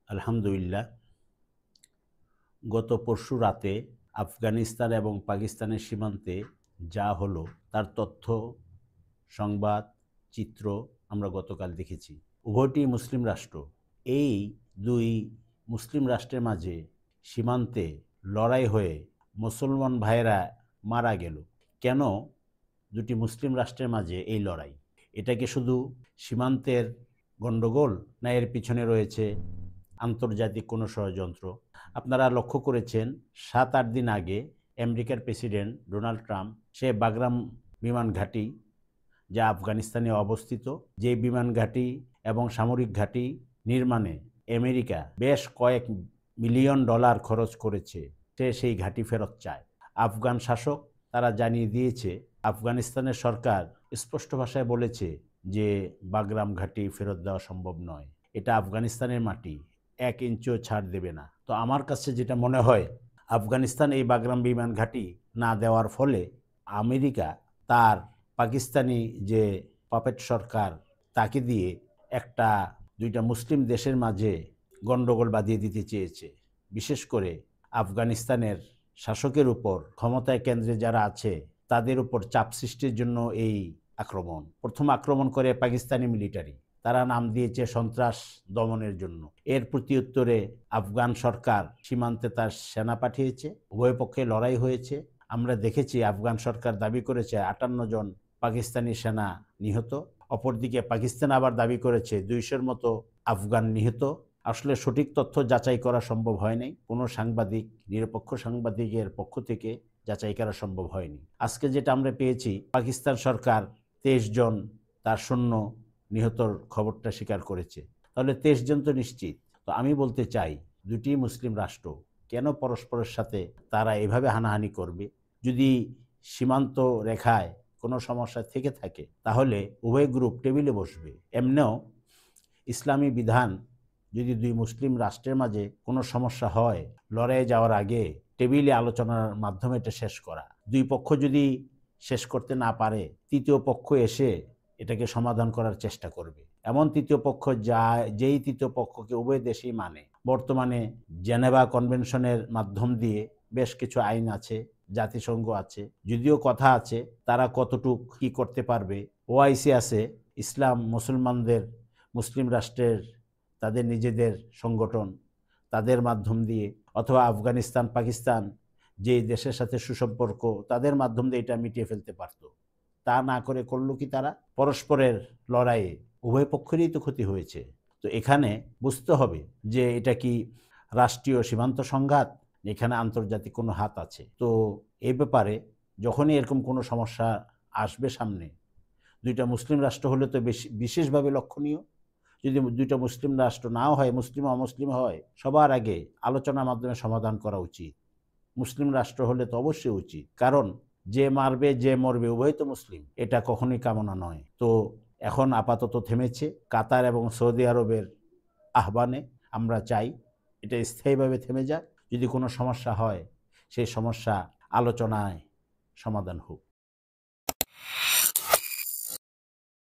আলহামদুলিল্লাহ। গত পরশু রাতে আফগানিস্তান এবং পাকিস্তানের সীমান্তে যা হলো তার তথ্য, সংবাদ, চিত্র আমরা গতকাল দেখেছি। উভয়টি মুসলিম রাষ্ট্র। এই দুই মুসলিম রাষ্ট্রের মাঝে সীমান্তে লড়াই হয়ে মুসলমান ভাইয়েরা মারা গেল। কেন দুটি মুসলিম রাষ্ট্রের মাঝে এই লড়াই? এটা কি শুধু সীমান্তের গণ্ডগোল, না এর পিছনে রয়েছে আন্তর্জাতিক কোনো ষড়যন্ত্র? আপনারা লক্ষ্য করেছেন ৭-৮ দিন আগে আমেরিকার প্রেসিডেন্ট ডোনাল্ড ট্রাম্প সে বাগরাম বিমান ঘাঁটি, যা আফগানিস্তানে অবস্থিত, যে বিমান ঘাঁটি এবং সামরিক ঘাঁটি নির্মাণে আমেরিকা বেশ কয়েক মিলিয়ন ডলার খরচ করেছে, সে সেই ঘাঁটি ফেরত চায়। আফগান শাসক তারা জানিয়ে দিয়েছে, আফগানিস্তানের সরকার স্পষ্ট ভাষায় বলেছে যে বাগরাম ঘাঁটি ফেরত দেওয়া সম্ভব নয়। এটা আফগানিস্তানের মাটি, ১ ইঞ্চিও ছাড় দেবে না। তো আমার কাছে যেটা মনে হয়, আফগানিস্তান এই বাগরাম বিমান ঘাঁটি না দেওয়ার ফলে আমেরিকা তার পাকিস্তানি যে পাপেট সরকার তাকে দিয়ে একটা দুইটা মুসলিম দেশের মাঝে গণ্ডগোল বাঁধিয়ে দিতে চেয়েছে। বিশেষ করে আফগানিস্তানের শাসকের উপর, ক্ষমতায় কেন্দ্রে যারা আছে তাদের উপর চাপ সৃষ্টির জন্য এই আক্রমণ। প্রথম আক্রমণ করে পাকিস্তানি মিলিটারি, তারা নাম দিয়েছে সন্ত্রাস দমনের জন্য। এর প্রত্যুত্তরে আফগান সরকার সীমান্তে তার সেনা পাঠিয়েছে, উভয় পক্ষে লড়াই হয়েছে। আমরা দেখেছি আফগান সরকার দাবি করেছে ৫৮ জন পাকিস্তানি সেনা নিহত, অপরদিকে পাকিস্তান আবার দাবি করেছে ২০০-র মতো আফগান নিহত। আসলে সঠিক তথ্য যাচাই করা সম্ভব হয়নি, কোনো সাংবাদিক, নিরপেক্ষ সাংবাদিকের পক্ষ থেকে যাচাই করা সম্ভব হয়নি। আজকে যেটা আমরা পেয়েছি, পাকিস্তান সরকার ২৩ জন তার সৈন্য নিহতর খবরটা স্বীকার করেছে। তাহলে ২৩ জন তো নিশ্চিত। তো আমি বলতে চাই, দুটি মুসলিম রাষ্ট্র কেন পরস্পরের সাথে তারা এভাবে হানাহানি করবে? যদি সীমান্ত রেখায় কোনো সমস্যা থেকে থাকে তাহলে উভয় গ্রুপ টেবিলে বসবে। এমনিও ইসলামী বিধান, যদি দুই মুসলিম রাষ্ট্রের মাঝে কোনো সমস্যা হয়, লড়াইয়ে যাওয়ার আগে টেবিলে আলোচনার মাধ্যমে এটা শেষ করা। দুই পক্ষ যদি শেষ করতে না পারে, তৃতীয় পক্ষ এসে এটাকে সমাধান করার চেষ্টা করবে। এমন তৃতীয় পক্ষ যেই তৃতীয় পক্ষকে উভয় দেশেই মানে। বর্তমানে জেনেভা কনভেনশনের মাধ্যম দিয়ে বেশ কিছু আইন আছে, জাতিসংঘ আছে, যদিও কথা আছে তারা কতটুক কি করতে পারবে। ওআইসি আছে, ইসলাম মুসলমানদের, মুসলিম রাষ্ট্রের তাদের নিজেদের সংগঠন, তাদের মাধ্যম দিয়ে, অথবা আফগানিস্তান পাকিস্তান যে দেশের সাথে সুসম্পর্ক, তাদের মাধ্যম দিয়ে এটা মিটিয়ে ফেলতে পারত। তা না করে করল কি তারা? পরস্পরের লড়াইয়ে উভয় পক্ষেরই তো ক্ষতি হয়েছে। তো এখানে বুঝতে হবে যে এটা কি রাষ্ট্রীয় সীমান্ত সংঘাত, এখানে আন্তর্জাতিক কোনো হাত আছে। তো এই ব্যাপারে যখনই এরকম কোনো সমস্যা আসবে সামনে, দুইটা মুসলিম রাষ্ট্র হলে তো বিশেষভাবে লক্ষণীয়। যদি দুইটা মুসলিম রাষ্ট্র নাও হয়, মুসলিম অমুসলিম হয়, সবার আগে আলোচনার মাধ্যমে সমাধান করা উচিত। মুসলিম রাষ্ট্র হলে তো অবশ্যই উচিত, কারণ যে মারবে যে মরবে উভয় তো মুসলিম, এটা কখনোই কামনা নয়। তো এখন আপাতত থেমেছে কাতার এবং সৌদি আরবের আহ্বানে। আমরা চাই এটা স্থায়ীভাবে থেমে যাক। যদি কোনো সমস্যা হয়, সেই সমস্যা আলোচনায় সমাধান হোক।